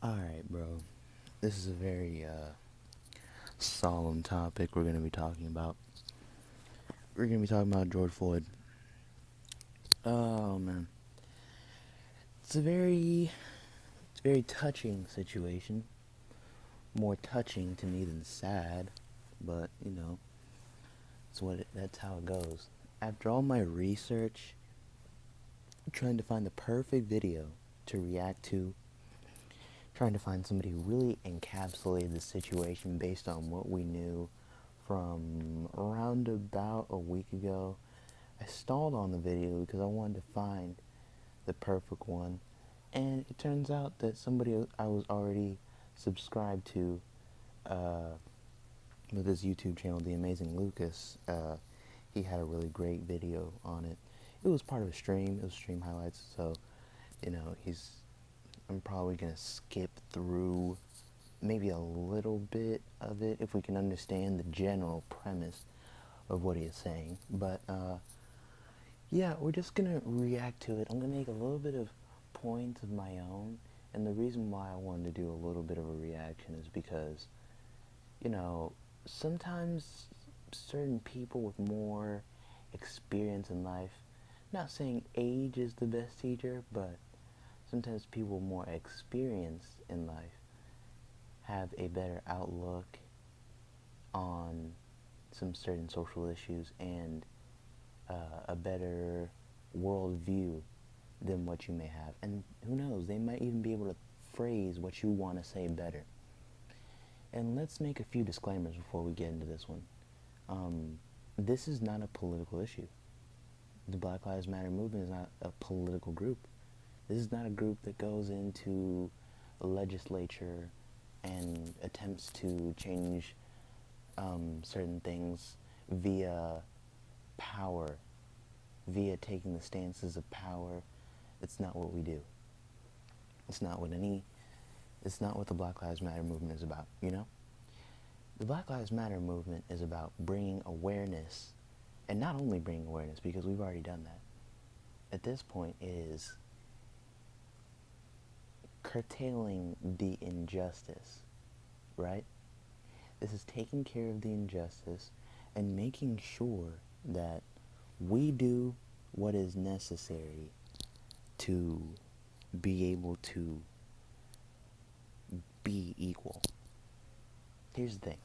Alright, bro. This is a very solemn topic we're going to be talking about. We're going to be talking about George Floyd. Oh, man. It's a very touching situation. More touching to me than sad, but, that's how it goes. After all my research, trying to find the perfect video to react to, trying to find somebody who really encapsulated the situation based on what we knew from around about a week ago. I stalled on the video because I wanted to find the perfect one, and it turns out that somebody I was already subscribed to with his YouTube channel, The Amazing Lucas, he had a really great video on it. It was part of a stream. It was stream highlights, so I'm probably gonna skip through maybe a little bit of it if we can understand the general premise of what he is saying. But yeah, we're just gonna react to it. I'm gonna make a little bit of points of my own, and the reason why I wanted to do a little bit of a reaction is because, sometimes certain people with more experience in life, not saying age is the best teacher, but sometimes people with more experience in life have a better outlook on some certain social issues and a better worldview than what you may have. And who knows, they might even be able to phrase what you want to say better. And let's make a few disclaimers before we get into this one. This is not a political issue. The Black Lives Matter movement is not a political group. This is not a group that goes into a legislature and attempts to change certain things via power, via taking the stances of power. It's not what we do. It's not what the Black Lives Matter movement is about, The Black Lives Matter movement is about bringing awareness, and not only bringing awareness, because we've already done that. At this point, it is curtailing the injustice, right? This is taking care of the injustice and making sure that we do what is necessary to be able to be equal. Here's the thing.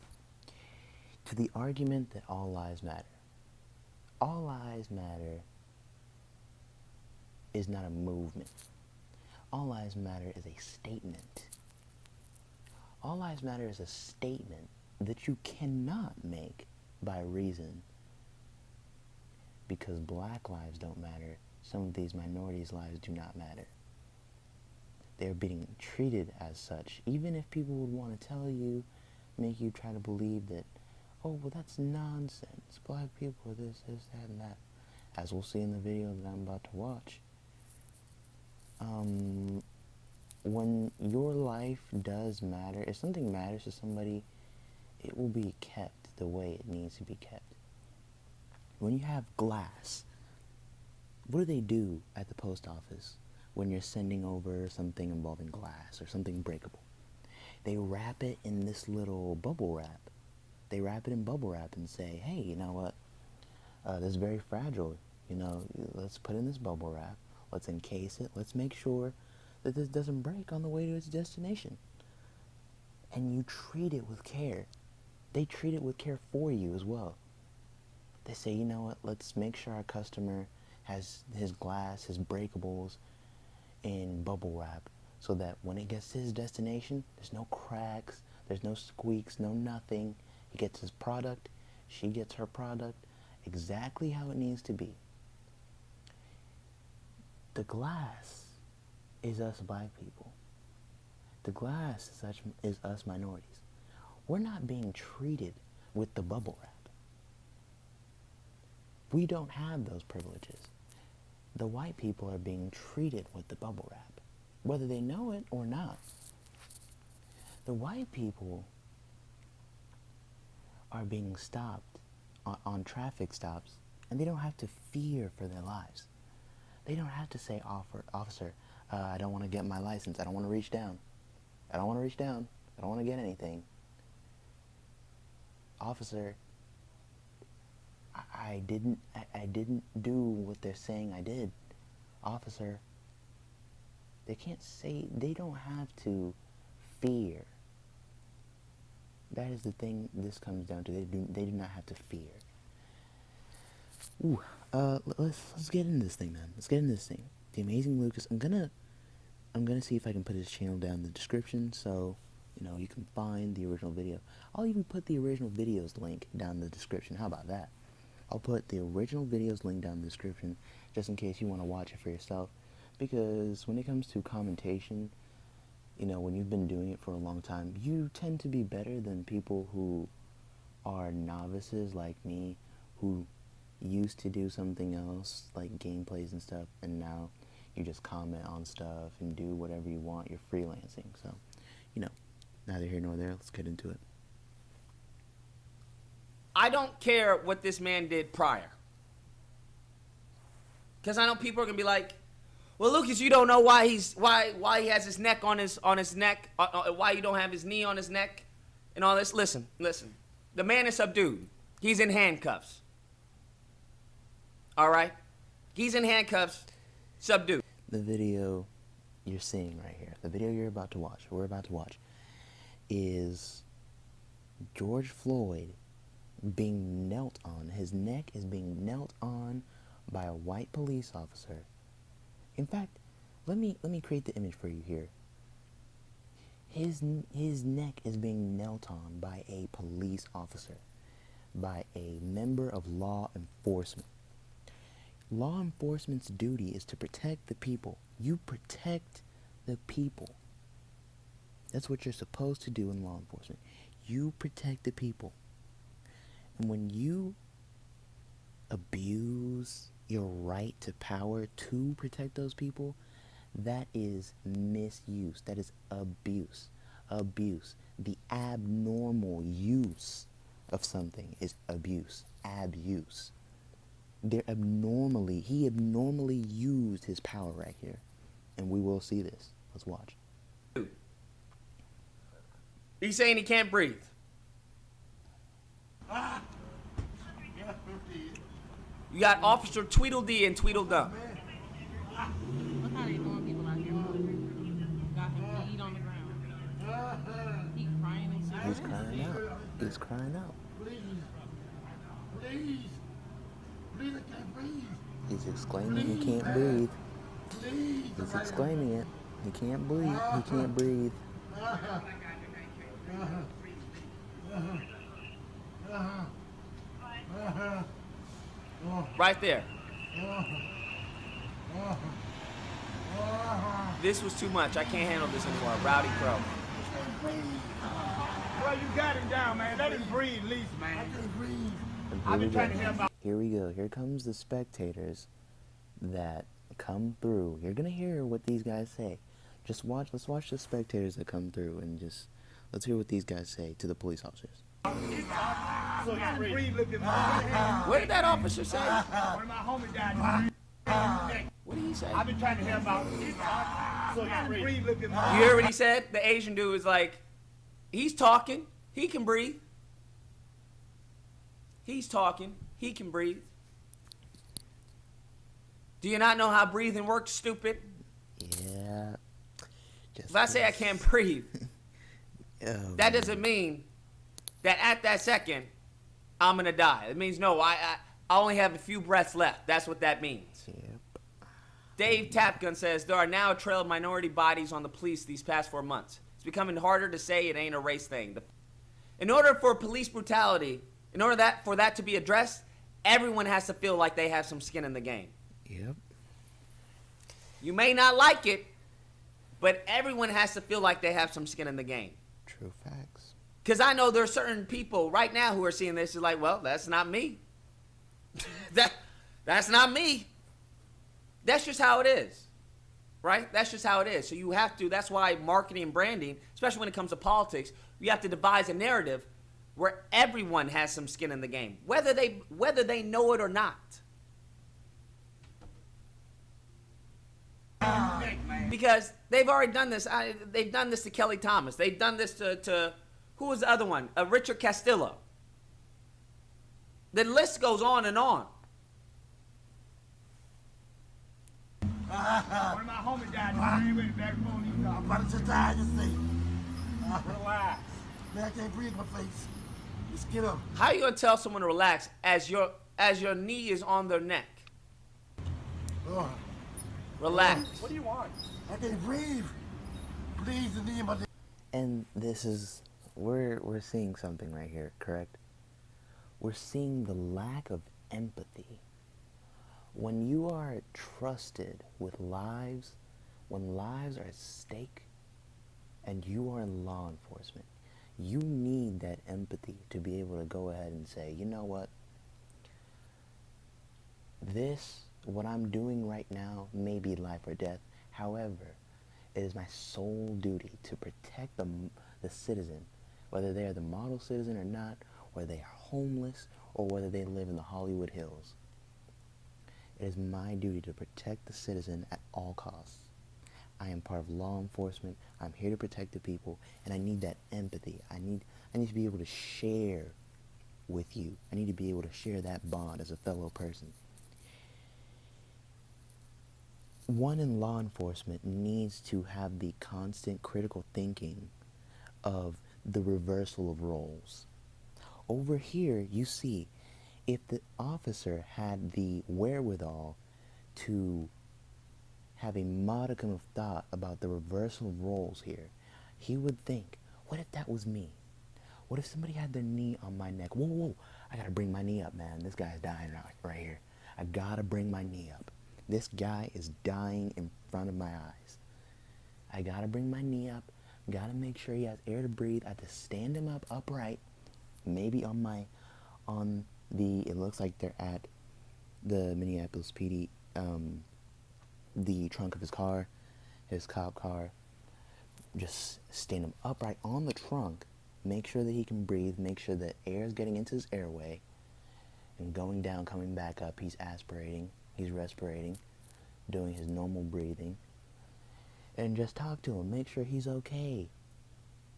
To the argument that all lives matter is not a movement. All lives matter is a statement. All lives matter is a statement that you cannot make by reason. Because black lives don't matter, some of these minorities' lives do not matter. They're being treated as such, even if people would want to tell you, make you try to believe that, oh, well, that's nonsense. Black people are this, that, and that. As we'll see in the video that I'm about to watch, when your life does matter, if something matters to somebody, it will be kept the way it needs to be kept. When you have glass, what do they do at the post office when you're sending over something involving glass or something breakable? They wrap it in this little bubble wrap. They wrap it in bubble wrap and say, hey, you know what? This is very fragile. Let's put in this bubble wrap. Let's encase it. Let's make sure that this doesn't break on the way to its destination. And you treat it with care. They treat it with care for you as well. They say, you know what? Let's make sure our customer has his glass, his breakables in bubble wrap so that when it gets to his destination, there's no cracks, there's no squeaks, no nothing. He gets his product, she gets her product exactly how it needs to be. The glass is us black people. The glass is us minorities. We're not being treated with the bubble wrap. We don't have those privileges. The white people are being treated with the bubble wrap, whether they know it or not. The white people are being stopped on traffic stops, and they don't have to fear for their lives. They don't have to say, officer, I don't want to get my license. I don't want to reach down. I don't want to reach down. I don't want to get anything. Officer, I didn't do what they're saying I did. Officer, they can't say, they don't have to fear. That is the thing this comes down to. They do not have to fear. Ooh, let's get into this thing, man. Let's get into this thing. The Amazing Lucas. I'm gonna see if I can put his channel down in the description, so you can find the original video. I'll even put the original videos link down in the description. How about that? I'll put the original videos link down in the description, just in case you want to watch it for yourself. Because when it comes to commentation, when you've been doing it for a long time, you tend to be better than people who are novices like me, who used to do something else, like gameplays and stuff, and now you just comment on stuff and do whatever you want. You're freelancing. So, neither here nor there. Let's get into it. I don't care what this man did prior. Because I know people are going to be like, well, Lucas, you don't know why he has his neck on his neck, why you don't have his knee on his neck, and all this. Listen. The man is subdued. He's in handcuffs. All right? He's in handcuffs, subdued. The video you're seeing right here, the video we're about to watch, is George Floyd being knelt on. His neck is being knelt on by a white police officer. In fact, let me create the image for you here. His neck is being knelt on by a police officer, by a member of law enforcement. Law enforcement's duty is to protect the people. You protect the people. That's what you're supposed to do in law enforcement. You protect the people. And when you abuse your right to power to protect those people, that is misuse. That is abuse. Abuse. The abnormal use of something is abuse. Abuse. He abnormally used his power right here. And we will see this. Let's watch. He's saying he can't breathe. You got Officer Tweedledee and Tweedledum. Look how they doing people out here. Got him kneed on the ground. He's crying and shit. He's crying out. He's crying out. Please, I can't breathe. He's exclaiming he can't breathe. Please. He's exclaiming it. He can't breathe. He can't breathe. Right there. This was too much. I can't handle this anymore. Rowdy Crow. Bro, you got him down, man. Let him breathe, at least, man. I can't breathe. And here we go. Here comes the spectators that come through. You're gonna hear what these guys say. Just watch. Let's watch the spectators that come through, and let's hear what these guys say to the police officers. So you breathe, look at my What did that officer say? One of my homies died. What did he say? I've been trying to help out. So you breathe, look at my You hear what he said? The Asian dude was like, he's talking. He can breathe. He's talking. He can breathe. Do you not know how breathing works, stupid? Yeah. If I say I can't breathe, that doesn't mean that at that second, I'm going to die. It means, no, I only have a few breaths left. That's what that means. Yep. Dave Tapgun says, there are now a trail of minority bodies on the police these past 4 months. It's becoming harder to say it ain't a race thing. In order for police brutality, for that to be addressed, everyone has to feel like they have some skin in the game. Yep. You may not like it, but everyone has to feel like they have some skin in the game. True facts. Because I know there are certain people right now who are seeing this is like, well, that's not me. That's not me. That's just how it is. Right? That's just how it is. So you have to, that's why marketing and branding, especially when it comes to politics, you have to devise a narrative where everyone has some skin in the game, whether they know it or not. Because they've already done this. They've done this to Kelly Thomas. They've done this to who was the other one? Richard Castillo. The list goes on and on. One of my homies died. Man, went back on these I'm about to die, you see. Relax. Man, I can't breathe in my face. Just get up. How are you gonna tell someone to relax as your knee is on their neck? Oh, Relax. What do you want? I can't breathe. Please, the knee in my neck. And this is, we're seeing something right here, correct? We're seeing the lack of empathy. When you are trusted with lives, when lives are at stake, and you are in law enforcement, you need that empathy to be able to go ahead and say, you know what? What I'm doing right now may be life or death. However, it is my sole duty to protect the citizen, whether they are the model citizen or not, whether they are homeless, or whether they live in the Hollywood Hills. It is my duty to protect the citizen at all costs. I am part of law enforcement. I'm here to protect the people, and I need that empathy. I need to be able to share with you. I need to be able to share that bond as a fellow person. One in law enforcement needs to have the constant critical thinking of the reversal of roles. Over here, you see, if the officer had the wherewithal to have a modicum of thought about the reversal of roles here, he would think, what if that was me? What if somebody had their knee on my neck? Whoa, whoa, I gotta bring my knee up, man. This guy's dying right here. I gotta bring my knee up. This guy is dying in front of my eyes. I gotta bring my knee up. Gotta make sure he has air to breathe. I have to stand him up upright. Maybe it looks like they're at the Minneapolis PD, the trunk of his car, his cop car. Just stand him upright on the trunk. Make sure that he can breathe. Make sure that air is getting into his airway. And going down, coming back up, he's aspirating. He's respirating, doing his normal breathing, and just talk to him, make sure he's okay.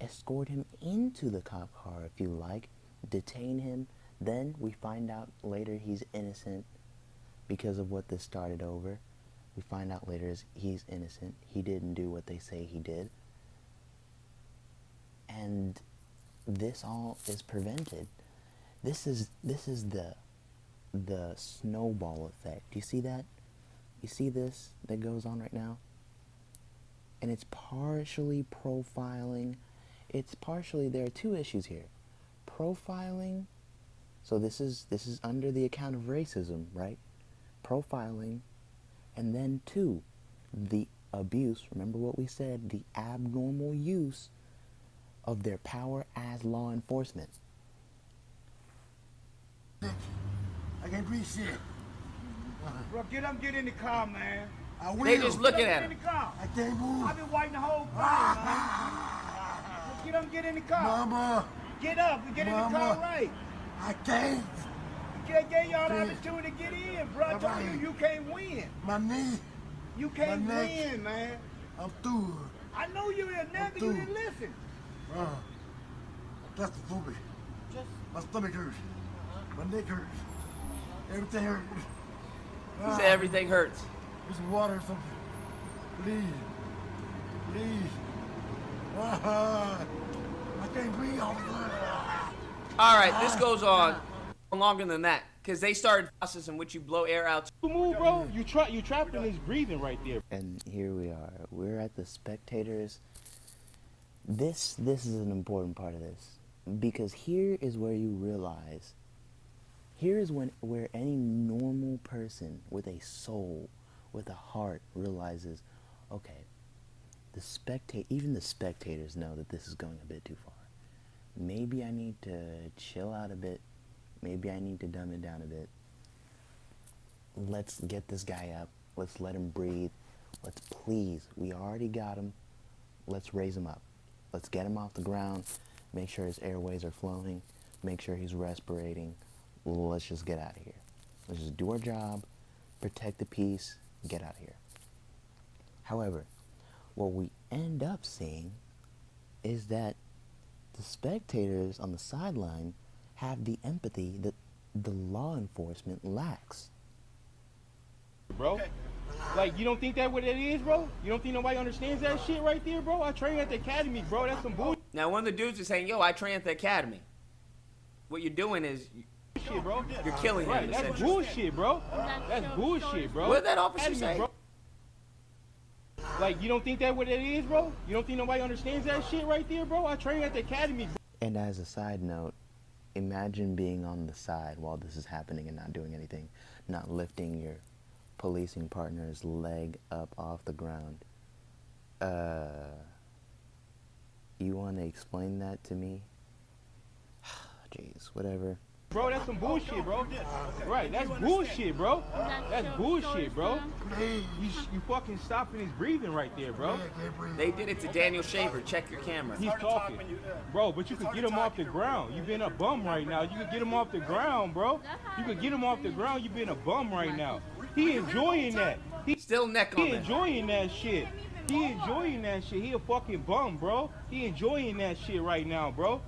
Escort him into the cop car if you like, detain him, then we find out later he's innocent because of what this started over. We find out later he's innocent, he didn't do what they say he did, and this all is prevented. This is the snowball effect. Do you see that? You see this that goes on right now? And it's partially profiling. There are two issues here. Profiling, so this is under the account of racism, right? Profiling, and then two, the abuse, remember what we said, the abnormal use of their power as law enforcement. I can't breathe shit. Bro, get in the car, man. I will. They just looking Get at in him. the car. I can't move. I've been waiting the whole time, man. Get in the car. Mama, Get up and get in the car Mama. right. I can't. Gave y'all the Please. opportunity to get in, bro. I told Alright. you can't win. My knee. You can't My neck. win, man. I'm through. I know you didn't never, you through. didn't listen. That's the food. My stomach hurts. My neck hurts. Everything hurts. He said everything hurts. Get some water or something. Please. Please. I can't breathe all the time. All right, this goes on longer than that because they started process in which you blow air out. You move, bro. You trapped in his breathing right there. And here we are. We're at the spectators. This is an important part of this, because here is where you realize, here is where any normal person with a soul, with a heart, realizes, okay, even the spectators know that this is going a bit too far. Maybe I need to chill out a bit. Maybe I need to dumb it down a bit. Let's get this guy up. Let's let him breathe. Let's please, we already got him. Let's raise him up. Let's get him off the ground. Make sure his airways are flowing. Make sure he's respirating. Let's just get out of here. Let's just do our job, protect the peace, get out of here. However, what we end up seeing is that the spectators on the sideline have the empathy that the law enforcement lacks. Bro. Like, you don't think that what it is, bro? You don't think nobody understands that shit right there, bro? I train at the academy, bro. That's some bullshit, Now, one of the dudes is saying, yo, I train at the academy. What you're doing is bro. you're killing him. Right, that's essentially. bullshit, bro. That's bullshit, bro. What did that officer Academy, say? bro. Like, you don't think that what it is, bro? You don't think nobody understands that shit right there, bro? I train at the academy, bro. And as a side note, imagine being on the side while this is happening and not doing anything, not lifting your policing partner's leg up off the ground. You want to explain that to me? Jeez, whatever. Bro, that's some bullshit, bro. Right, that's bullshit, bro. That's bullshit, bro. You fucking stopping his breathing right there, bro. They did it to Daniel Shaver. Check your camera. He's talking. Bro, but you could get him off the ground. You being a bum right now. You could get him off the ground, bro. You could get him off the ground. You being a bum right now. He enjoying that. Still neck on He that. enjoying that shit. He enjoying that shit. He a fucking bum, bro. He enjoying that shit right now, bro.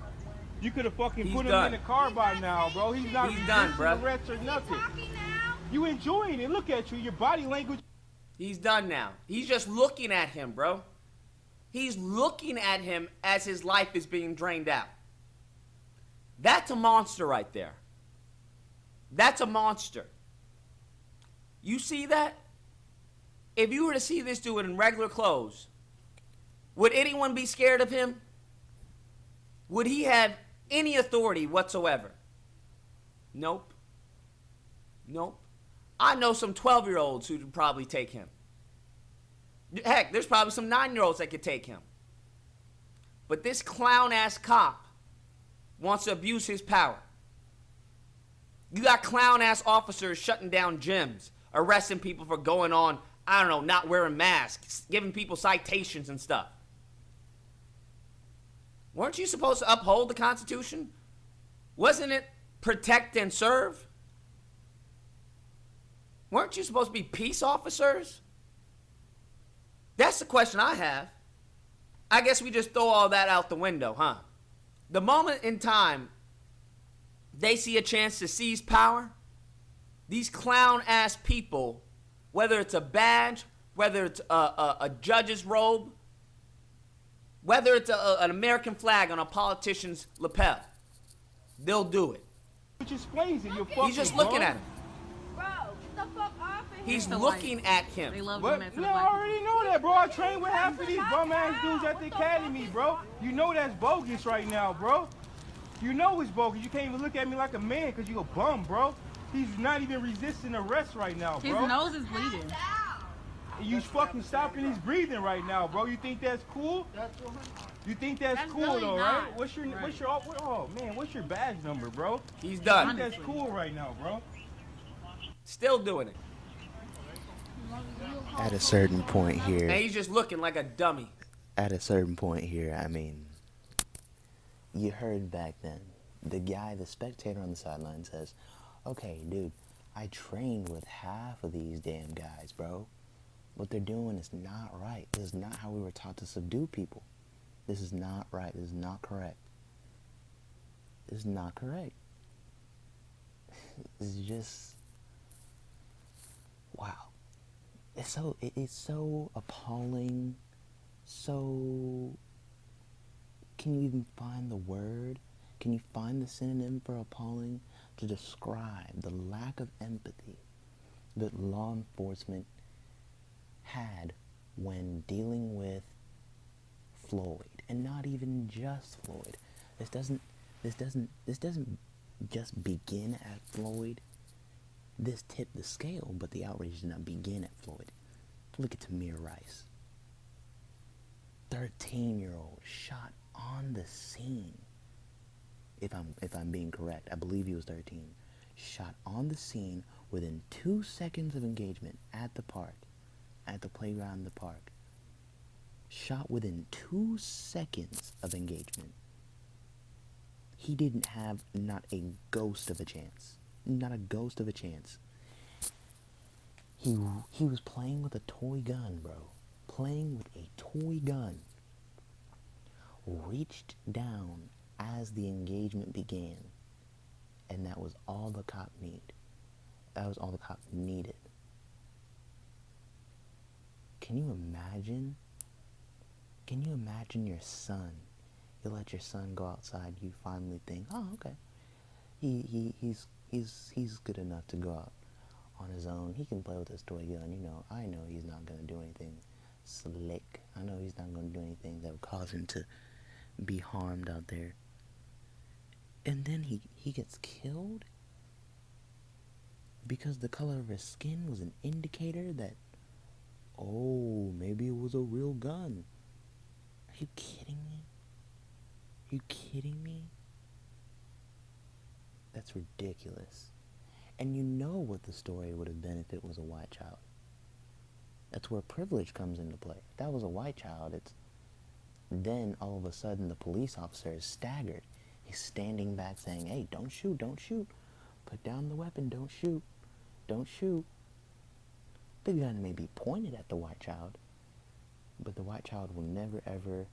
You could have fucking He's put him done. in the car by now, bro. He's not done, resisting bro. arrest or nothing. You enjoying it. Look at you. Your body language. He's done now. He's just looking at him, bro. He's looking at him as his life is being drained out. That's a monster right there. That's a monster. You see that? If you were to see this dude in regular clothes, would anyone be scared of him? Would he have any authority whatsoever? Nope. Nope. I know some 12-year-olds who would probably take him. Heck, there's probably some 9-year-olds that could take him. But this clown-ass cop wants to abuse his power. You got clown-ass officers shutting down gyms, arresting people for going on, I don't know, not wearing masks, giving people citations and stuff. Weren't you supposed to uphold the Constitution? Wasn't it protect and serve? Weren't you supposed to be peace officers? That's the question I have. I guess we just throw all that out the window, huh? The moment in time they see a chance to seize power, these clown-ass people, whether it's a badge, whether it's a judge's robe, whether it's an American flag on a politician's lapel, they'll do it. Which explains it. You're fucking He's just looking bum. at him. Bro, get the fuck off of here. He's The looking lights. at They him. love But, doing that to the no, I black people. already know that, bro. I train with half of these bum ass dudes at the academy, bro. You know that's bogus right now, bro. You know it's bogus. You can't even look at me like a man because you a bum, bro. He's not even resisting arrest right now, His bro. nose is bleeding. You fucking stopping his breathing right now, bro. You think that's cool? You think that's That's cool really though, not. right? What's your oh man, what's your badge number, bro? He's I done. think that's cool right now, bro. Still doing it. At a certain point And here, he's just looking like a dummy. I mean, you heard back then, the guy, the spectator on the sideline says, okay, dude, I trained with half of these damn guys, bro. What they're doing is not right. This is not how we were taught to subdue people. This is not right. This is not correct. This is not correct. This is just, wow. It's so appalling. So, can you even find the word? Can you find the synonym for appalling to describe the lack of empathy that law enforcement had when dealing with Floyd, and not even just Floyd. This doesn't just begin at Floyd. This tipped the scale, but the outrage did not begin at Floyd. Look at Tamir Rice. 13-year-old shot on the scene. If I'm being correct, I believe he was 13. Shot on the scene within 2 seconds of engagement at the park, at the playground in the park. Shot within 2 seconds of engagement. He didn't have not a ghost of a chance. Not a ghost of a chance. He was playing with a toy gun, bro. playing with a toy gun, reached down as the engagement began, and that was all the cop needed. That was all the cop needed. Can you imagine? Can you imagine your son? You let your son go outside, you finally think, oh, okay. He's good enough to go out on his own. He can play with his toy gun. You know, I know he's not gonna do anything slick. I know he's not gonna do anything that would cause him to be harmed out there. And then he gets killed because the color of his skin was an indicator that, oh, maybe it was a real gun. Are you kidding me? Are you kidding me? That's ridiculous. And you know what the story would have been if it was a white child. That's where privilege comes into play. If that was a white child, then all of a sudden the police officer is staggered. He's standing back saying, hey, don't shoot, don't shoot. Put down the weapon, don't shoot, don't shoot. The gun may be pointed at the white child, but the white child will never ever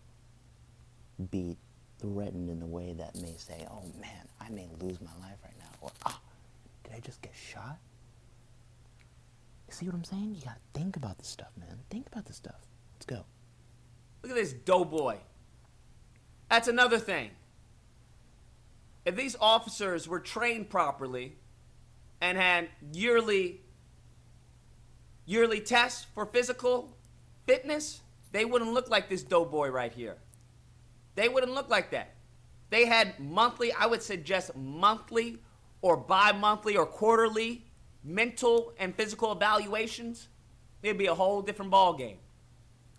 be threatened in the way that may say, oh man, I may lose my life right now, or did I just get shot? You see what I'm saying? You gotta think about this stuff, man. Think about this stuff. Let's go. Look at this doughboy. That's another thing. If these officers were trained properly and had yearly tests for physical fitness, they wouldn't look like this doughboy right here. They wouldn't look like that. They had monthly, I would suggest monthly or bi-monthly or quarterly mental and physical evaluations. It'd be a whole different ball game.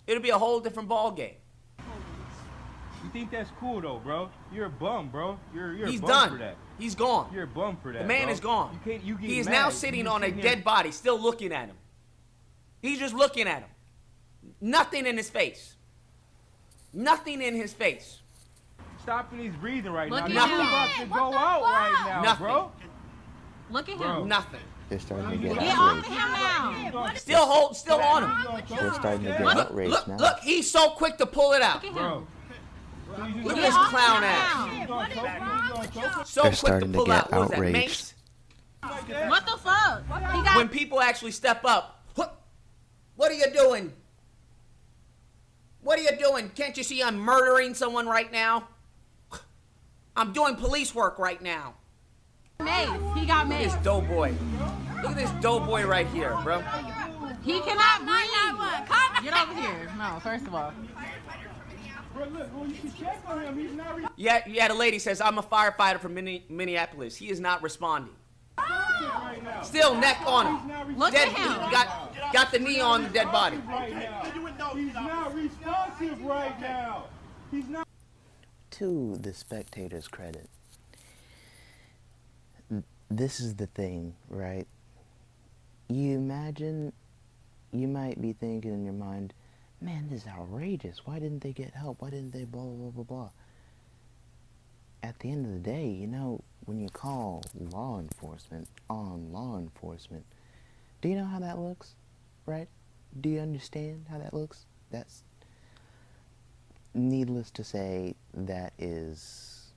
It'd be a whole different ball game. You think that's cool though, bro? You're a bum, bro. You're He's a bum done. for that. He's gone. You're a bum for that. The man bro. is gone. You get He is mad. now You sitting just on a sitting dead here- body, still looking at him. He's just looking at him. Nothing in his face. Nothing in his face. Stopping his breathing right Look now. at He's him. about to What go the out fuck? right now, Nothing. bro. Look at Bro. him. Nothing. They're starting to get Get off outraged. of him now. Still on him. They're starting to get Look, outraged look, now. look, he's so quick to pull it out. Look at Bro. him. Look at Get this off clown him ass. now. What is wrong with y'all? So They're quick to starting to pull get out. What was that, outraged. mace? What the fuck? He got When people actually step up, what are you doing? What are you doing? Can't you see I'm murdering someone right now? I'm doing police work right now. mace. He got Look at mace. this doughboy. Look at this doughboy right here, bro. He cannot breathe. Get over here. No, first of all. Bro, look, well, you can check on him. He's not Yeah, the lady says, I'm a firefighter from Minneapolis. He is not responding. right now. Still neck on him. Look Dead, at him. got the knee on the dead body. Right now. He's not responsive right now. He's not. To the spectator's credit, this is the thing, right? You imagine, you might be thinking in your mind, man, this is outrageous. Why didn't they get help? Why didn't they blah, blah, blah, blah? At the end of the day, you know, when you call law enforcement on law enforcement, do you know how that looks, right? Do you understand how that looks? That's, needless to say, that's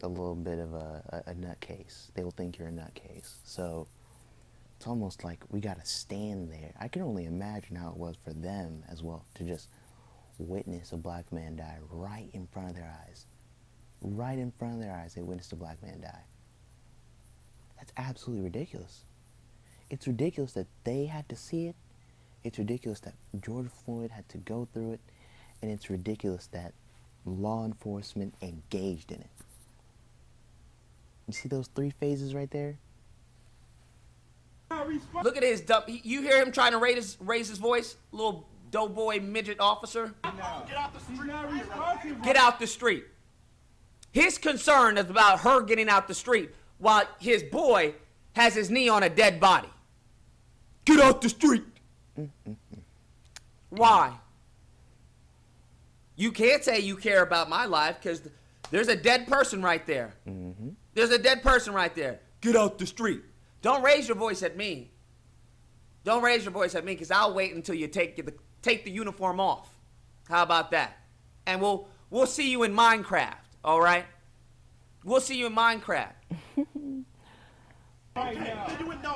a little bit of a nutcase. They will think you're a nutcase. So it's almost like we gotta stand there. I can only imagine how it was for them as well to just witness a black man die right in front of their eyes. Right in front of their eyes, they witnessed a black man die. That's absolutely ridiculous. It's ridiculous that they had to see it. It's ridiculous that George Floyd had to go through it. And it's ridiculous that law enforcement engaged in it. You see those three phases right there? Look at his dumb. You hear him trying to raise his voice? Little doughboy midget officer. He's not responsive. Get out the street. His concern is about her getting out the street while his boy has his knee on a dead body. Get out the street. Why? You can't say you care about my life because there's a dead person right there. There's a dead person right there. Get out the street. Don't raise your voice at me. Don't raise your voice at me because I'll wait until you take take the uniform off. How about that? And we'll see you in Minecraft, all right? We'll see you in Minecraft. Right now.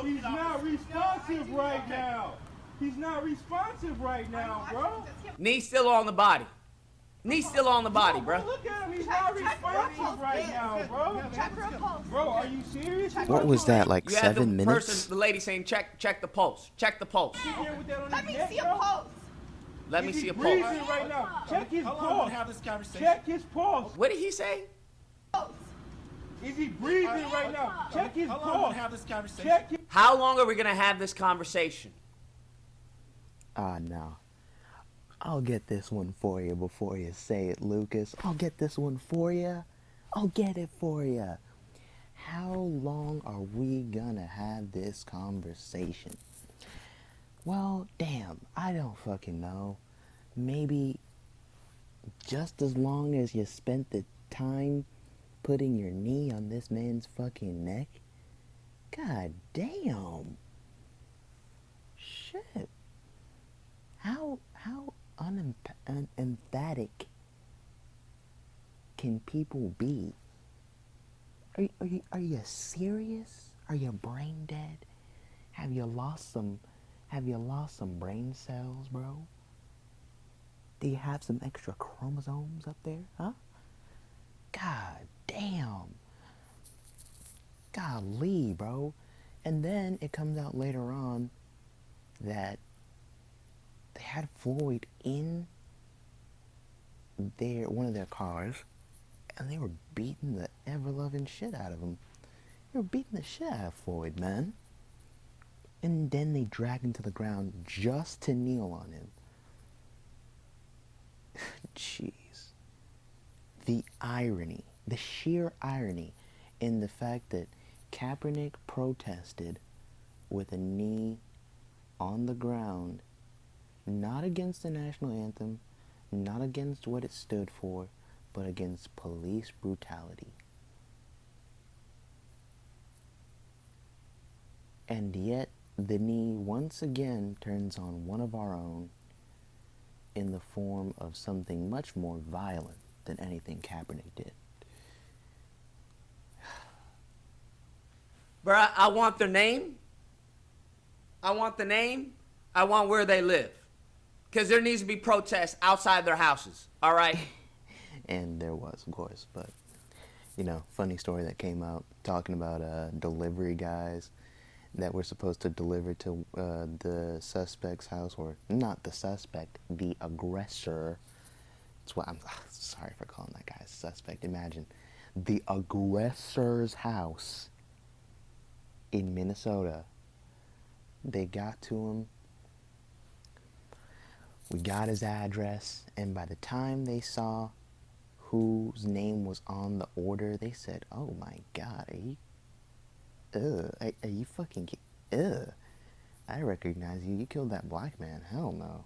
He's not responsive right now. He's not responsive right now, bro. Knee still on the body. Knee still on the body, bro. Look at him. He's not responsive right now, bro. Check for a pulse. Bro, are you serious? What was that, like You have 7 the minutes? person, the lady saying, check the pulse. Check the pulse. Let me see a pulse. Let me Is he see a breathing pulse. right now? Check his Hold on, pulse. have this conversation. Check his pulse. What did he say? Pulse. Is he breathing right now? Check his Hold on, pulse. have this conversation. Check his. How long are we going to have this conversation? Ah, no. I'll get this one for you before you say it, Lucas. I'll get this one for you. I'll get it for you. How long are we gonna have this conversation? Well, damn, I don't fucking know. Maybe just as long as you spent the time putting your knee on this man's fucking neck? God damn. Shit. How unemphatic can people be? Are you serious? Are you brain dead? Have you lost some brain cells, bro? Do you have some extra chromosomes up there, huh? God damn. Golly, bro. And then it comes out later on that they had Floyd in one of their cars, and they were beating the ever-loving shit out of him. They were beating the shit out of Floyd, man. And then they dragged him to the ground just to kneel on him. Jeez. The irony, the sheer irony in the fact that Kaepernick protested with a knee on the ground, not against the national anthem, not against what it stood for, but against police brutality. And yet, the knee once again turns on one of our own in the form of something much more violent than anything Kaepernick did. Bruh, I want their name. I want the name. I want where they live. Because there needs to be protests outside their houses. All right? And there was, of course, but, you know, funny story that came out talking about delivery guys that were supposed to deliver to the suspect's house, or not the suspect, the aggressor. That's what I'm sorry for calling that guy a suspect. Imagine the aggressor's house in Minnesota. They got to him. We got his address, and by the time they saw whose name was on the order, they said, "Oh my God, are you fucking, I recognize you. You killed that black man. Hell no."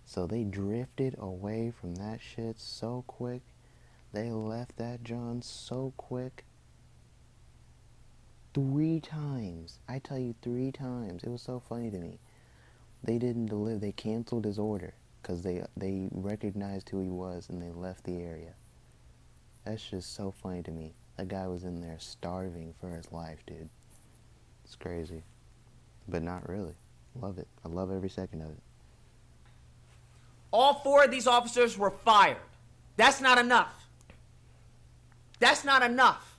So they drifted away from that shit so quick. They left that John so quick. 3 times. I tell you, 3 times. It was so funny to me. They didn't deliver. They canceled his order because they recognized who he was and they left the area. That's just so funny to me. That guy was in there starving for his life, dude. It's crazy. But not really. Love it. I love every second of it. All 4 of these officers were fired. That's not enough. That's not enough.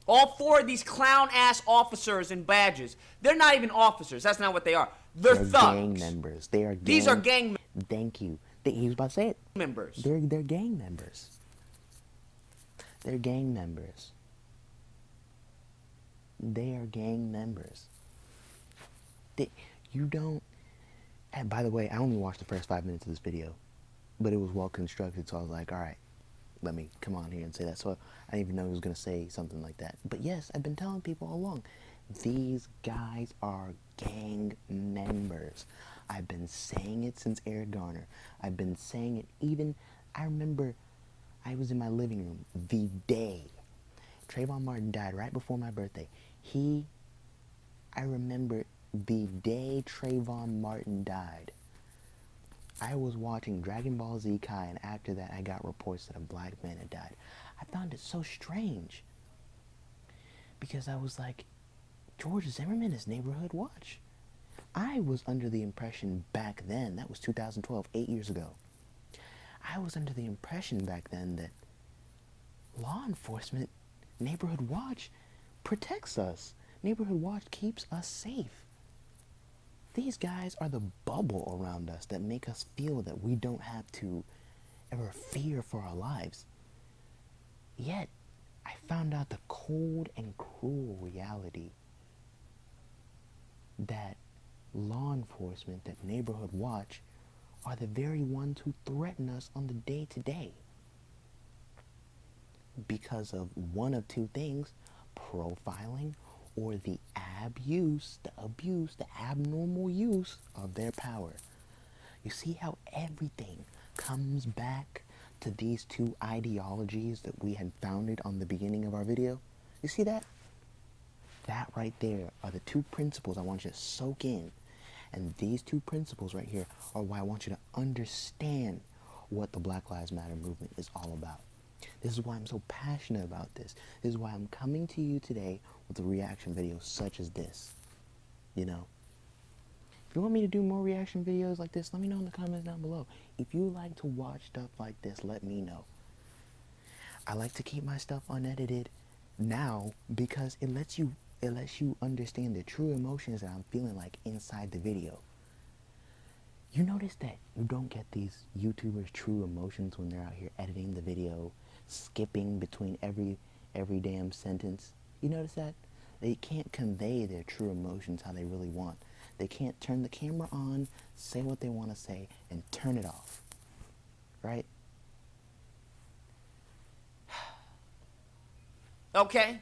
All 4 of these clown-ass officers in badges, they're not even officers. That's not what they are. They're thugs. Gang members. They are gang. These are gang Thank you. He was about to say it. members. They're gang members. They're gang members. They are gang members. You don't... And by the way, I only watched the first 5 minutes of this video, but it was well constructed, so I was like, alright, let me come on here and say that. So I didn't even know he was going to say something like that. But yes, I've been telling people all along, these guys are gang members. I've been saying it since Eric Garner. I've been saying it even... I remember I was in my living room the day Trayvon Martin died, right before my birthday. I remember the day Trayvon Martin died, I was watching Dragon Ball Z Kai, and after that I got reports that a black man had died. I found it so strange. Because I was like, George Zimmerman is Neighborhood Watch. I was under the impression back then, that was 2012, 8 years ago. I was under the impression back then that law enforcement, Neighborhood Watch, protects us. Neighborhood Watch keeps us safe. These guys are the bubble around us that make us feel that we don't have to ever fear for our lives. Yet, I found out the cold and cruel reality that law enforcement, that Neighborhood Watch, are the very ones who threaten us on the day-to-day. Because of one of two things, profiling or the abuse, the abnormal use of their power. You see how everything comes back to these two ideologies that we had founded on the beginning of our video? You see that? That right there are the two principles I want you to soak in. And these two principles right here are why I want you to understand what the Black Lives Matter movement is all about. This is why I'm so passionate about this. This is why I'm coming to you today with a reaction video such as this. You know? If you want me to do more reaction videos like this, let me know in the comments down below. If you like to watch stuff like this, let me know. I like to keep my stuff unedited now because it lets you understand the true emotions that I'm feeling like inside the video. You notice that you don't get these YouTubers' true emotions when they're out here editing the video, skipping between every damn sentence. You notice that? They can't convey their true emotions how they really want. They can't turn the camera on, say what they want to say, and turn it off. Right? Okay?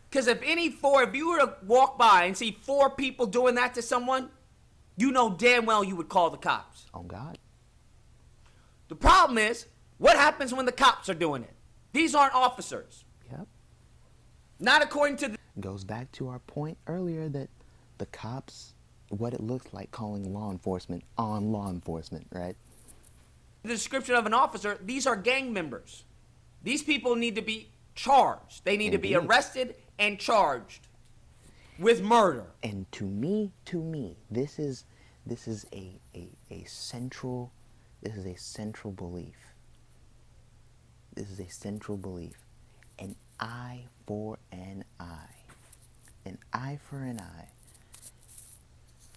Because if you were to walk by and see 4 people doing that to someone, you know damn well you would call the cops. Oh, God. The problem is, what happens when the cops are doing it? These aren't officers. Yep. Not according to the... Goes back to our point earlier that the cops, what it looks like calling law enforcement on law enforcement, right? The description of an officer, these are gang members. These people need to be charged. They need to be arrested and charged with murder. And to me, this is a central belief. This is a central belief. An eye for an eye. An eye for an eye.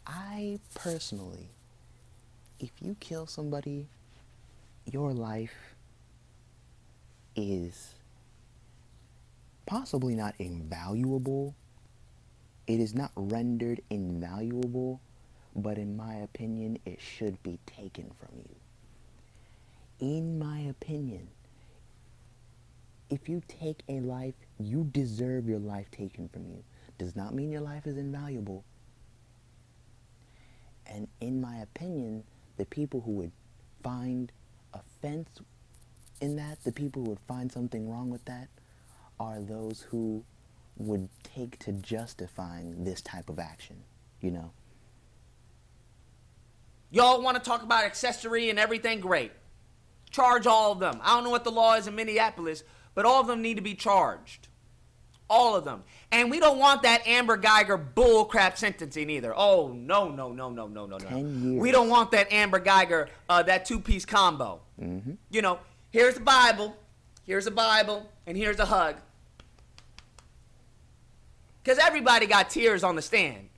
I personally, if you kill somebody, your life is possibly not invaluable. It is not rendered invaluable, but in my opinion, it should be taken from you. In my opinion, if you take a life, you deserve your life taken from you. Does not mean your life is invaluable. And in my opinion, the people who would find offense in that, the people who would find something wrong with that, are those who would take to justifying this type of action, you know? Y'all want to talk about accessory and everything? Great. Charge all of them. I don't know what the law is in Minneapolis, but all of them need to be charged. All of them. And we don't want that Amber Geiger bullcrap sentencing either. Oh, no. 10 years. We don't want that Amber Geiger, that 2-piece combo. Mm-hmm. You know, here's the Bible, and here's a hug. Because everybody got tears on the stand.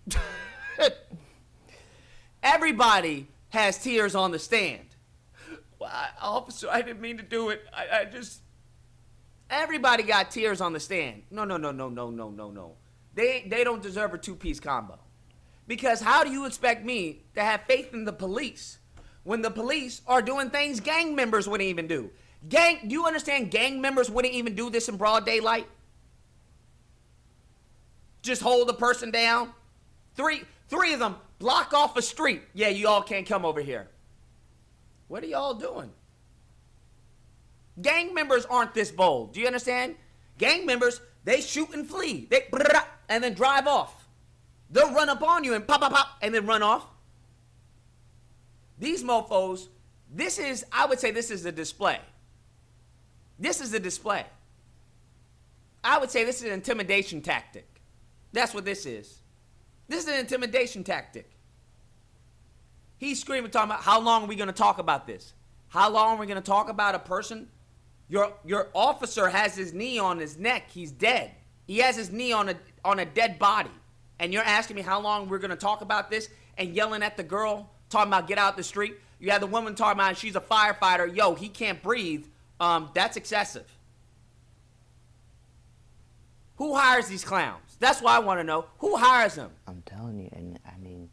Everybody has tears on the stand. Well, officer, I didn't mean to do it. I just... Everybody got tears on the stand. No. They don't deserve a 2-piece combo. Because how do you expect me to have faith in the police when the police are doing things gang members wouldn't even do? Do you understand gang members wouldn't even do this in broad daylight? Just hold a person down. Three of them block off a street. Yeah, you all can't come over here. What are y'all doing? Gang members aren't this bold. Do you understand? Gang members, they shoot and flee. They and then drive off. They'll run up on you and pop, and then run off. These mofos, I would say this is a display. This is a display. I would say this is an intimidation tactic. That's what this is. This is an intimidation tactic. He's screaming, talking about how long are we going to talk about this? How long are we going to talk about a person? Your officer has his knee on his neck. He's dead. He has his knee on a dead body. And you're asking me how long we're going to talk about this and yelling at the girl, talking about get out the street. You have the woman talking about she's a firefighter. Yo, he can't breathe. That's excessive. Who hires these clowns? That's what I want to know. Who hires them? I'm telling you, and I mean,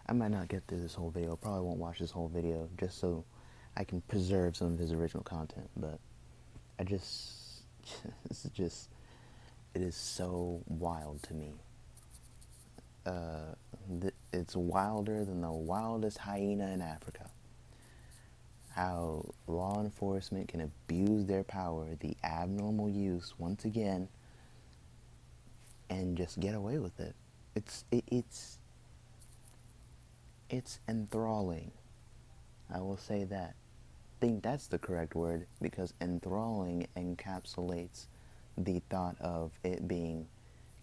I might not get through this whole video. Probably won't watch this whole video just so I can preserve some of his original content. But I just, it is so wild to me. It's wilder than the wildest hyena in Africa. How law enforcement can abuse their power, the abnormal use, once again, and just get away with it. It's enthralling. I will say that. I think that's the correct word, because enthralling encapsulates the thought of it being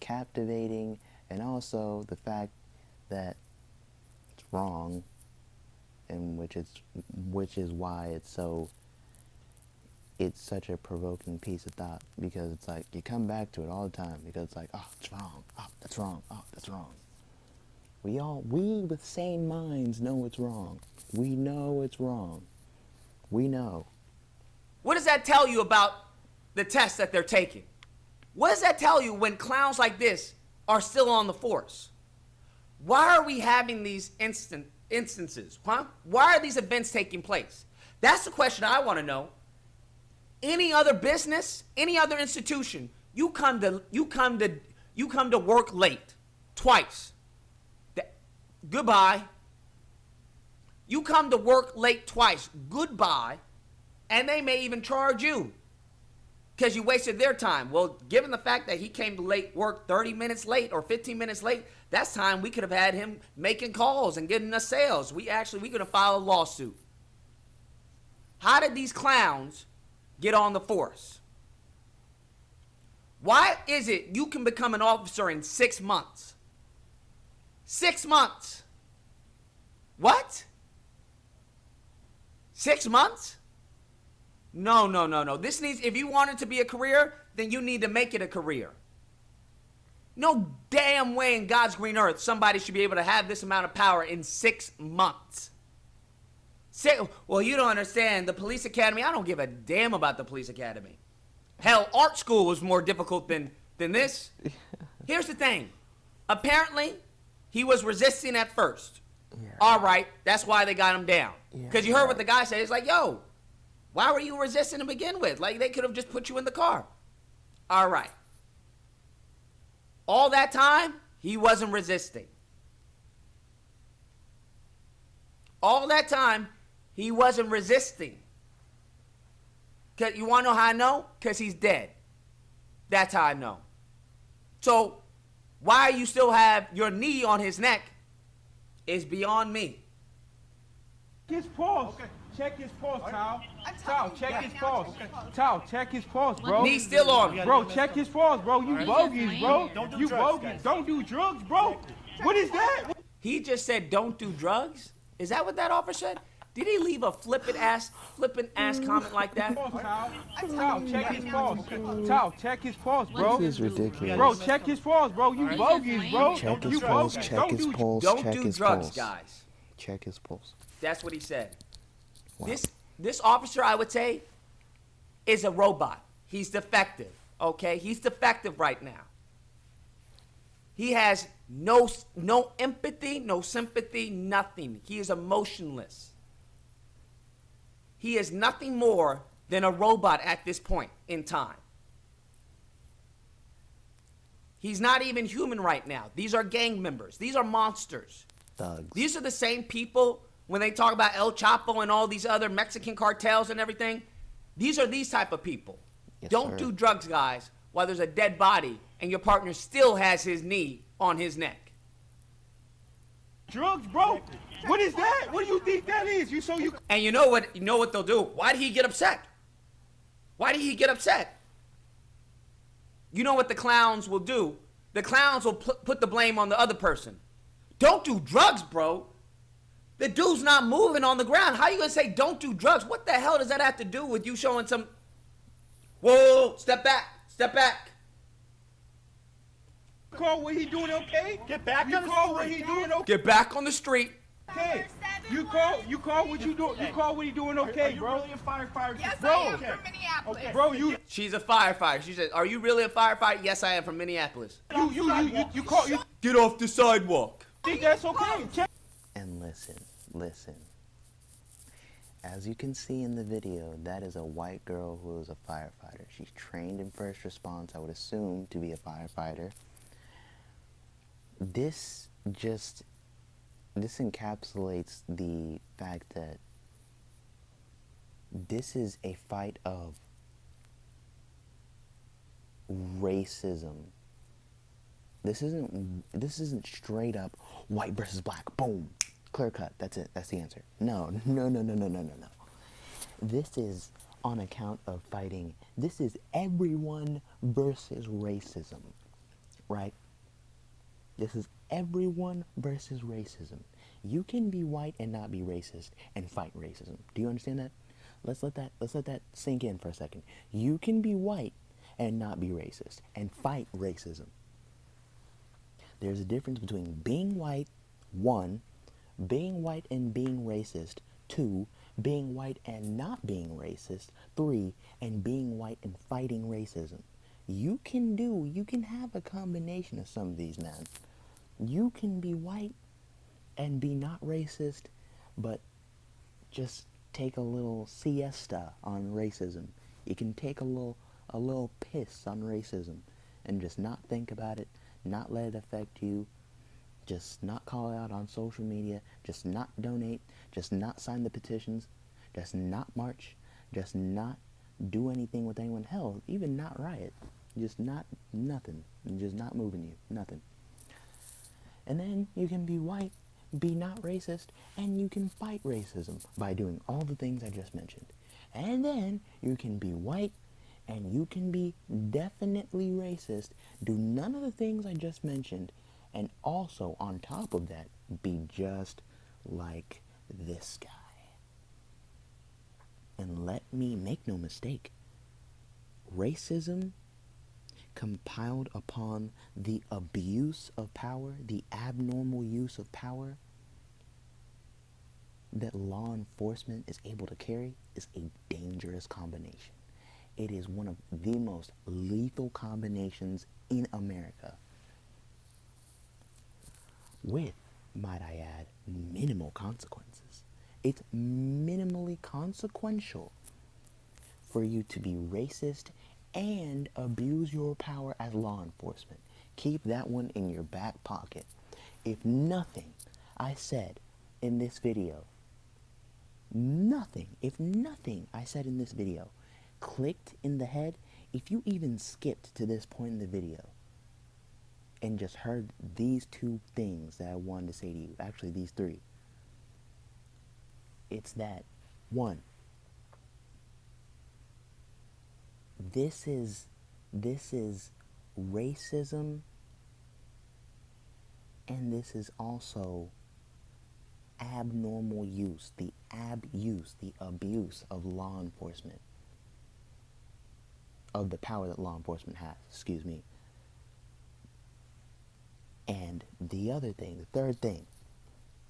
captivating, and also the fact that it's wrong, and which is why it's such a provoking piece of thought, because it's like you come back to it all the time, because it's like, oh, it's wrong, oh, that's wrong, oh, that's wrong. We with sane minds know it's wrong. We know it's wrong. We know. What does that tell you about the test that they're taking? What does that tell you when clowns like this are still on the force? Why are we having these instances? Huh? Why are these events taking place? That's the question I want to know. Any other business, any other institution, you come to work late twice. Goodbye. You come to work late twice. Goodbye. And they may even charge you because you wasted their time. Well, given the fact that he came to work 30 minutes late or 15 minutes late, that's time we could have had him making calls and getting us sales. We could have filed a lawsuit. How did these clowns get on the force? Why is it you can become an officer in 6 months? 6 months. What? 6 months? No. This needs, if you want it to be a career, then you need to make it a career. No damn way in God's green earth somebody should be able to have this amount of power in 6 months. Well, you don't understand. The police academy, I don't give a damn about the police academy. Hell, art school was more difficult than this. Here's the thing. Apparently, he was resisting at first. Yeah. All right, that's why they got him down. Yeah, Because you heard what the guy said. It's like, yo, why were you resisting to begin with? Like, they could have just put you in the car. All right. All that time, he wasn't resisting. All that time, he wasn't resisting. Cause you want to know how I know? Because he's dead. That's how I know. So, why you still have your knee on his neck is beyond me. His pulse. Okay. Check his pulse, Tal. I'm Tal, telling check you his right pulse. now. Tal, check his pulse, bro. Knee's still on. Bro, check his pulse, bro. You Right. bogus, bro. Don't do You drugs, bogus. guys. Don't do drugs, bro. What is that? He just said, "Don't do drugs." Is that what that officer said? Did he leave a flippant ass comment like that? Tal, check his pulse. Tal, check his pulse, bro. This is ridiculous. Bro, check his pulse, bro. You Are you bogus, just bro. Check his You pulse, bogus. check Don't his do pulse, Don't check do his drugs, pulse. guys. Check his pulse. That's what he said. Wow. This officer, I would say, is a robot. He's defective. Okay, he's defective right now. He has no empathy, no sympathy, nothing. He is emotionless. He is nothing more than a robot at this point in time. He's not even human right now. These are gang members. These are monsters. Thugs. These are the same people when they talk about El Chapo and all these other Mexican cartels and everything. These are these type of people. Yes, Don't sir. do drugs, guys, while there's a dead body and your partner still has his knee on his neck. Drugs, bro. What is that? What do you think that is? And you know what they'll do? Why did he get upset? Why did he get upset? You know what the clowns will do? The clowns will put the blame on the other person. Don't do drugs, bro. The dude's not moving on the ground. How you gonna say don't do drugs? What the hell does that have to do with you showing some... Whoa, step back, step back. You call what he doing okay? Get back You on the call what street. he doing okay? Get back on the street. Okay. You call what you do. You call what he doing okay, Are you bro? really a firefighter? Yes, Bro. I am from Minneapolis. Okay. Bro, you She's a firefighter. She said, "Are you really a firefighter?" "Yes, I am, from Minneapolis." you call you Get off the sidewalk. think that's okay? Check. And listen. As you can see in the video, that is a white girl who is a firefighter. She's trained in first response, I would assume, to be a firefighter. This encapsulates the fact that this is a fight of racism. This isn't straight up white versus black. Boom. Clear cut. That's it. That's the answer. No. This is on account of fighting. This is everyone versus racism. Right? This is everyone versus racism. You can be white and not be racist and fight racism. Do you understand that? Let's let that sink in for a second. You can be white and not be racist and fight racism. There's a difference between being white, 1, being white and being racist, 2, being white and not being racist, 3, and being white and fighting racism. You can have a combination of some of these, man. You can be white and be not racist, but just take a little siesta on racism. You can take a little piss on racism and just not think about it, not let it affect you, just not call it out on social media, just not donate, just not sign the petitions, just not march, just not do anything with anyone. Hell, even not riot. Just not nothing. Just not moving you. Nothing. And then you can be white, be not racist, and you can fight racism by doing all the things I just mentioned. And then you can be white and you can be definitely racist, do none of the things I just mentioned, and also on top of that be just like this guy. And let me make no mistake, racism compiled upon the abuse of power, the abnormal use of power that law enforcement is able to carry is a dangerous combination. It is one of the most lethal combinations in America, with, might I add, minimal consequences. It's minimally consequential for you to be racist and abuse your power as law enforcement. Keep that one in your back pocket. If nothing I said in this video, if nothing I said in this video clicked in the head, if you even skipped to this point in the video and just heard these 2 things that I wanted to say to you, actually these 3, it's that, 1, this is racism, and this is also abnormal use, the abuse of law enforcement, of the power that law enforcement has, excuse me. And the other thing, the third thing,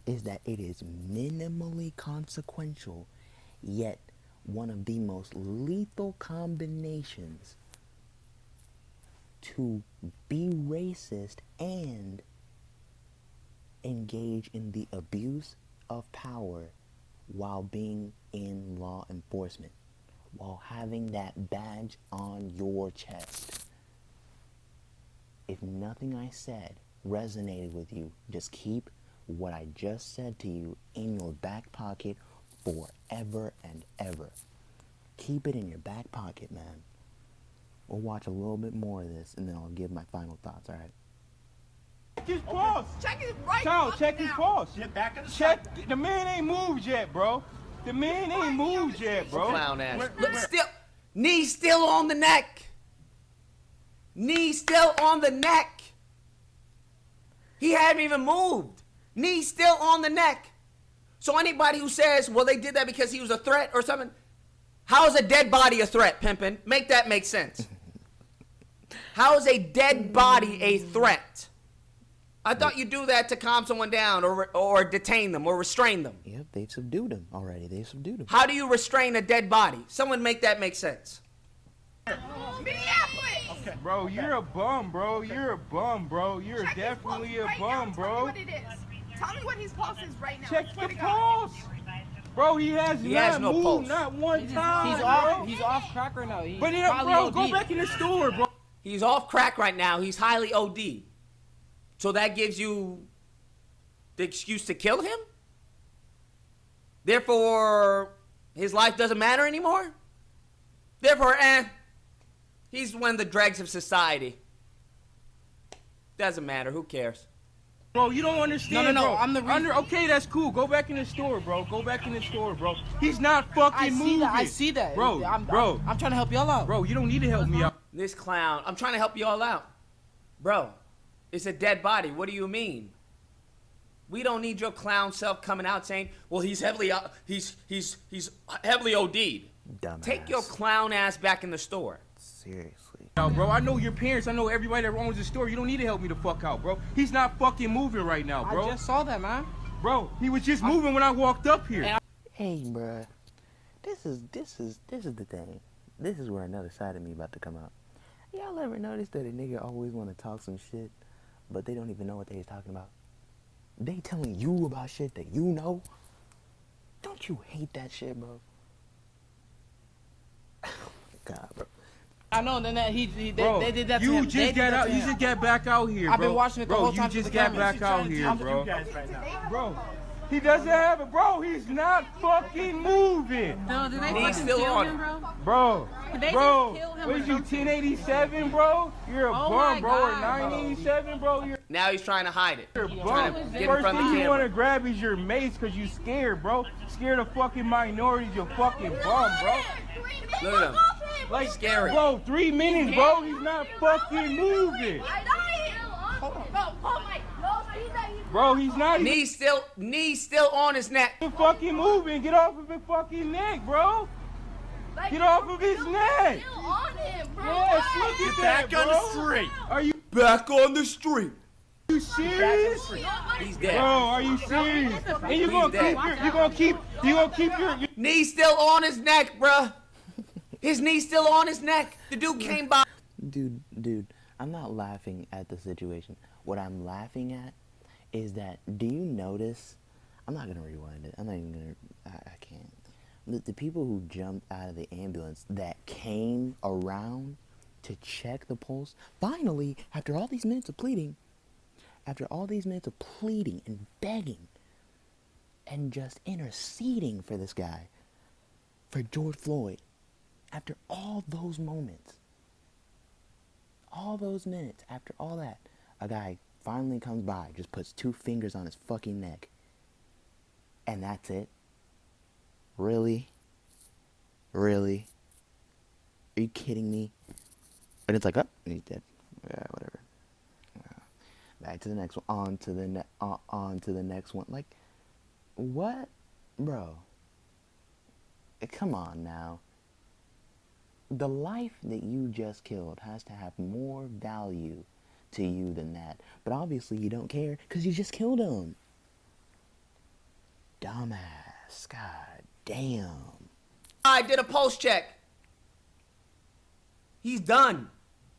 is that it is minimally consequential, yet one of the most lethal combinations to be racist and engage in the abuse of power while being in law enforcement, while having that badge on your chest. If nothing I said resonated with you, just keep what I just said to you in your back pocket forever and ever. Keep it in your back pocket, man. We'll watch a little bit more of this and then I'll give my final thoughts, alright? Check his pulse. Check his right. Child, fucking check his now. pulse. Get back in the Check. The man ain't moved yet, bro. The man ain't moved yet, bro. Clown ass. Where- Look, where- still, knee still on the neck. Knee still on the neck. He hadn't even moved. Knee still on the neck. So anybody who says, well, they did that because he was a threat or something, how is a dead body a threat, pimpin'? Make that make sense. How is a dead body a threat? I thought you do that to calm someone down or detain them or restrain them. Yep, they've subdued him already. They've subdued him. How do you restrain a dead body? Someone make that make sense. Minneapolis. Okay. Bro, you're a bum, bro. You're a bum, bro. You're Check his definitely pulse a right bum, now. bro. Tell me what it is. Tell me what his pulse is right now. Check Swear the to God. pulse. Bro, he has not no moved pulse. not one time, He's bro. off crack right now. He's But yeah, probably bro, OD'd. go back in the store, bro. He's off crack right now. He's highly OD. So that gives you the excuse to kill him? Therefore, his life doesn't matter anymore? Therefore, he's one of the dregs of society. Doesn't matter. Who cares? Bro, you don't understand, No, bro. I'm the reason. Okay, that's cool. Go back in the store, bro. Go back in the store, bro. He's not fucking moving. I see that. Bro, I'm trying to help y'all out. Bro, you don't need to help me out. This clown. I'm trying to help you all out. Bro, it's a dead body. What do you mean? We don't need your clown self coming out saying, well, he's heavily heavily OD'd. Dumbass. Take your clown ass back in the store. Seriously. Now, bro, I know your parents. I know everybody that owns the store. You don't need to help me the fuck out, bro. He's not fucking moving right now, bro. I just saw that, man. Bro, he was just moving when I walked up here. Hey, bruh. This is the thing. This is where another side of me about to come out. Y'all ever notice that a nigga always want to talk some shit, but they don't even know what they was talking about? They telling you about shit that you know? Don't you hate that shit, bro? Oh my God, bro. I know. Then that Bro, they did that to you him. just They did got that out. to You him. just got back out here, bro. I've been watching it the bro, whole time you through just the got camera. back out here, bro. Bro, he doesn't have it, bro. He's not fucking moving, No, did they He's fucking still kill on him, it. bro? bro. Did they Bro, just kill him what or is you, something? 1087, bro? You're a Oh bum, my bro. Or God, bro. 987, bro. You're Now he's trying to hide it. a Trying bum. to get in First front of thing the you want to camera. grab is your mace because you scared, bro. Scared of fucking minorities, you fucking bum, bro. Look at him. Like, Scary. bro, 3 minutes, bro. He's not fucking moving. Bro, he's not even Knee still on his neck. fucking moving. Get off of his fucking neck, bro. Get off of his neck. Yes, look at that, Back on bro. the street. Are you Back on the street. serious? He's Bro, dead. are you serious? And you gonna dead. keep your Knee still on his neck, bruh. His knee still on his neck. The dude came by. Dude, I'm not laughing at the situation. What I'm laughing at is that, do you notice? I'm not gonna rewind it. I'm not even gonna. I can't. The people who jumped out of the ambulance that came around to check the pulse, finally, after all these minutes of pleading, and begging, and just interceding for this guy, for George Floyd, after all those moments, all those minutes, after all that, a guy finally comes by, just puts 2 fingers on his fucking neck, and that's it? Really? Really? Are you kidding me? And it's like, oh, he's dead. Yeah, whatever. Back to the next one. On to the next one. Like, what? Bro. Come on now. The life that you just killed has to have more value to you than that. But obviously you don't care because you just killed him. Dumbass. God damn. I did a pulse check. He's done.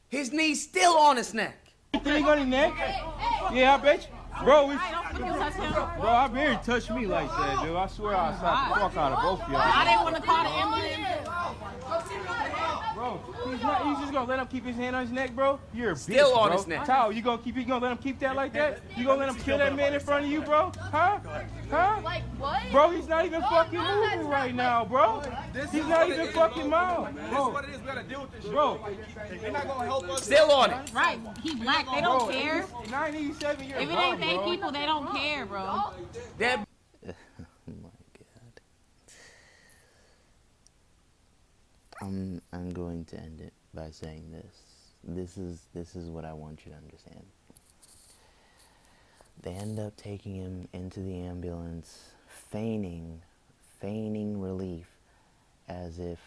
His knee's still on his neck. thing on his neck? Yeah, I bet you. Bro, it's, Don't fucking touch him. bro, I barely touch me like that, dude. I swear I'll slap the fuck out of both of y'all. I didn't want to call the ambulance. Bro, he's just gonna let him keep his hand on his neck, bro? You're a Still bitch, on bro. his neck. Tao, you gonna let him keep that like that? You gonna let him kill that man in front of you, bro? Huh? Huh? Like what? Bro, he's not even fucking moving right now, bro. He's not even fucking moving. This is what it is. We gotta deal with this shit. Bro. They're not gonna help us. Still on it. Right, he black, they don't Bro, care. 97 years If it ain't they people, they don't care, bro. That Oh my god. I'm going to end it by saying this. This is what I want you to understand. They end up taking him into the ambulance, feigning relief, as if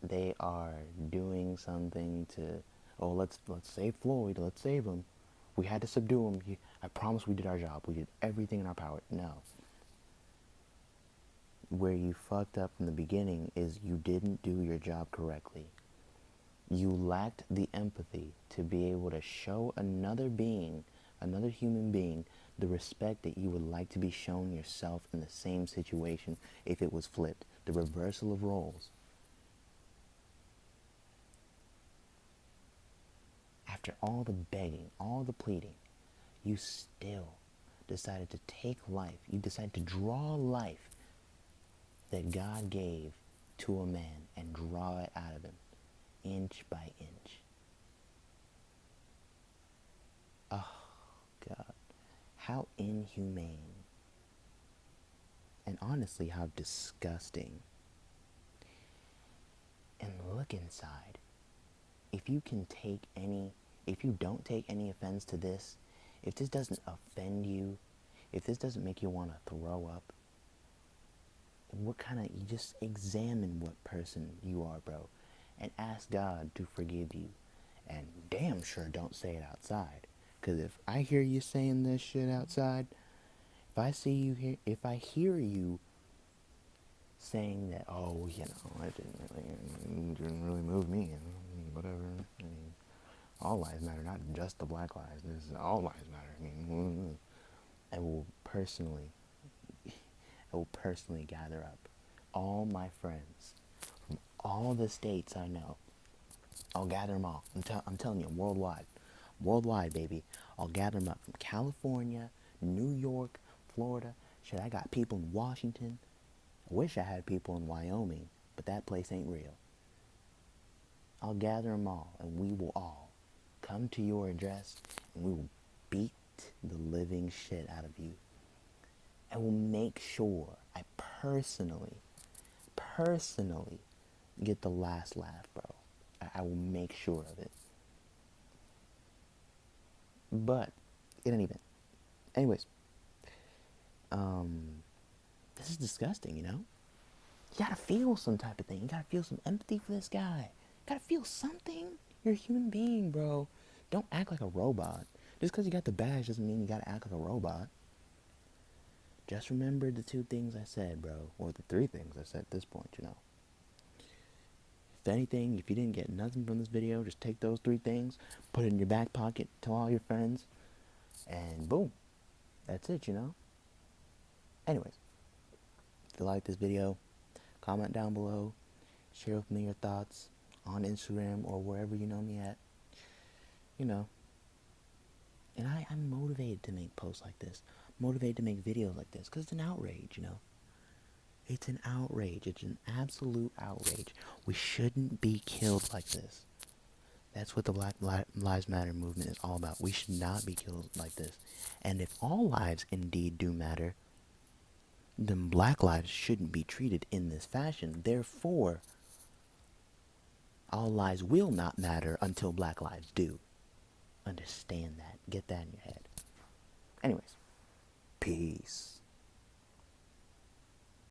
they are doing something to, oh, let's save Floyd, let's save him. We had to subdue him. I promise we did our job. We did everything in our power. No. Where you fucked up in the beginning is you didn't do your job correctly. You lacked the empathy to be able to show another being, another human being, the respect that you would like to be shown yourself in the same situation if it was flipped. The reversal of roles. After all the begging, all the pleading, you still decided to take life. You decided to draw life that God gave to a man and draw it out of him, inch by inch. Oh, God. How inhumane. And honestly, how disgusting. And look inside. If you don't take any offense to this, if this doesn't offend you, if this doesn't make you want to throw up, you just examine what person you are, bro, and ask God to forgive you. And damn sure don't say it outside. Because if I hear you saying this shit outside, if I hear you saying that, oh, it didn't really move me, whatever, all lives matter, not just the black lives, this is all lives matter, I will personally gather up all my friends from all the states I know. I'll gather them all. I'm telling you, worldwide, baby. I'll gather them up from California, New York, Florida. Shit, I got people in Washington. I wish I had people in Wyoming, but that place ain't real. I'll gather them all, and we will all come to your address, and we will beat the living shit out of you. I will make sure I personally get the last laugh, bro. I will make sure of it. But, in any event. Anyways. This is disgusting, You gotta feel some type of thing. You gotta feel some empathy for this guy. You gotta feel something. You're a human being, bro. Don't act like a robot. Just because you got the badge doesn't mean you gotta act like a robot. Just remember the 2 things I said, bro. Or the 3 things I said at this point, If anything, if you didn't get nothing from this video, just take those 3 things, put it in your back pocket, tell all your friends, and boom. That's it, Anyways, if you like this video, comment down below, share with me your thoughts on Instagram or wherever you know me at, And I'm motivated to make posts like this, motivated to make videos like this, because it's an outrage, It's an outrage. It's an absolute outrage. We shouldn't be killed like this. That's what the Black Lives Matter movement is all about. We should not be killed like this. And if all lives indeed do matter, then black lives shouldn't be treated in this fashion. Therefore, all lives will not matter until black lives do. Understand that. Get that in your head. Anyways, peace.